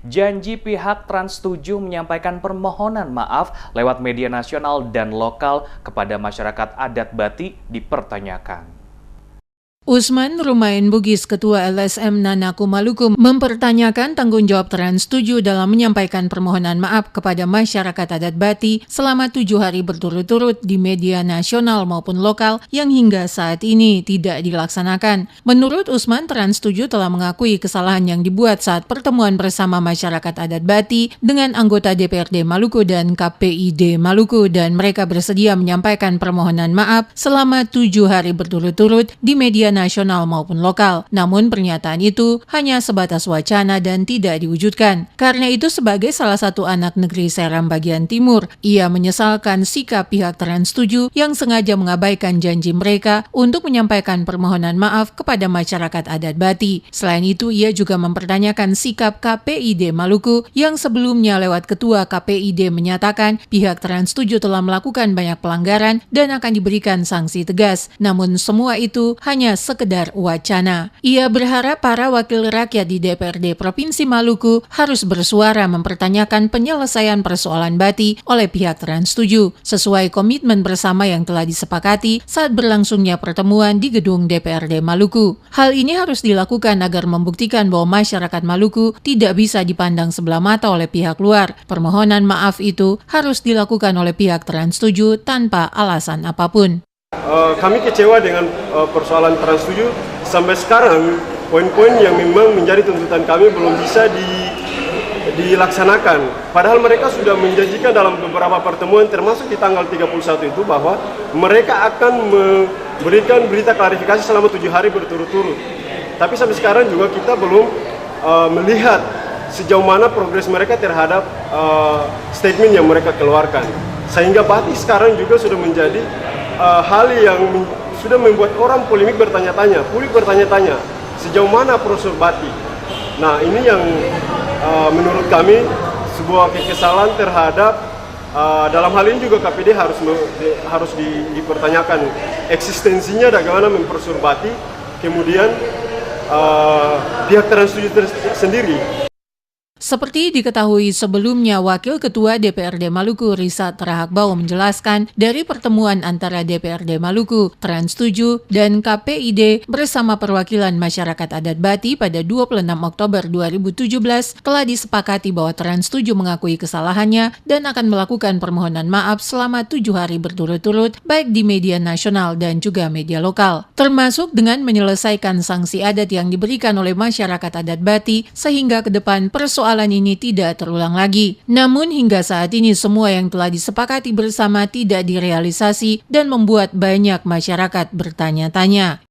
Janji pihak Trans 7 menyampaikan permohonan maaf lewat media nasional dan lokal kepada masyarakat adat Bati dipertanyakan. Usman Rumain Bugis, Ketua LSM Nanaku Maluku, mempertanyakan tanggung jawab Trans 7 dalam menyampaikan permohonan maaf kepada masyarakat adat Bati selama 7 hari berturut-turut di media nasional maupun lokal yang hingga saat ini tidak dilaksanakan. Menurut Usman, Trans 7 telah mengakui kesalahan yang dibuat saat pertemuan bersama masyarakat adat Bati dengan anggota DPRD Maluku dan KPID Maluku dan mereka bersedia menyampaikan permohonan maaf selama 7 hari berturut-turut di media nasional maupun lokal. Namun pernyataan itu hanya sebatas wacana dan tidak diwujudkan. Karena itu sebagai salah satu anak negeri Seram bagian timur, ia menyesalkan sikap pihak Trans 7 yang sengaja mengabaikan janji mereka untuk menyampaikan permohonan maaf kepada masyarakat adat Bati. Selain itu, ia juga mempertanyakan sikap KPID Maluku yang sebelumnya lewat Ketua KPID menyatakan pihak Trans 7 telah melakukan banyak pelanggaran dan akan diberikan sanksi tegas. Namun semua itu hanya sekedar wacana. Ia berharap para wakil rakyat di DPRD Provinsi Maluku harus bersuara mempertanyakan penyelesaian persoalan Bati oleh pihak Trans 7 sesuai komitmen bersama yang telah disepakati saat berlangsungnya pertemuan di gedung DPRD Maluku. Hal ini harus dilakukan agar membuktikan bahwa masyarakat Maluku tidak bisa dipandang sebelah mata oleh pihak luar. Permohonan maaf itu harus dilakukan oleh pihak Trans 7 tanpa alasan apapun. Kami kecewa dengan persoalan Trans 7 sampai sekarang poin-poin yang memang menjadi tuntutan kami belum bisa dilaksanakan. Padahal mereka sudah menjanjikan dalam beberapa pertemuan termasuk di tanggal 31 itu bahwa mereka akan memberikan berita klarifikasi selama 7 hari berturut-turut. Tapi sampai sekarang juga kita belum melihat sejauh mana progres mereka terhadap statement yang mereka keluarkan. Sehingga Bati sekarang juga sudah menjadi hal yang sudah membuat orang publik bertanya-tanya sejauh mana proses Bati. Nah, ini yang menurut kami sebuah kekesalan terhadap dalam hal ini juga KPD harus dipertanyakan eksistensinya bagaimana memproses Bati, kemudian pihak Trans 7 sendiri. Seperti diketahui sebelumnya, Wakil Ketua DPRD Maluku Risat Rahakbau menjelaskan dari pertemuan antara DPRD Maluku, Trans 7, dan KPID bersama perwakilan masyarakat adat Bati pada 26 Oktober 2017 telah disepakati bahwa Trans 7 mengakui kesalahannya dan akan melakukan permohonan maaf selama 7 hari berturut-turut baik di media nasional dan juga media lokal. Termasuk dengan menyelesaikan sanksi adat yang diberikan oleh masyarakat adat Bati sehingga ke depan persoalan ini tidak terulang lagi. Namun hingga saat ini semua yang telah disepakati bersama tidak direalisasi dan membuat banyak masyarakat bertanya-tanya.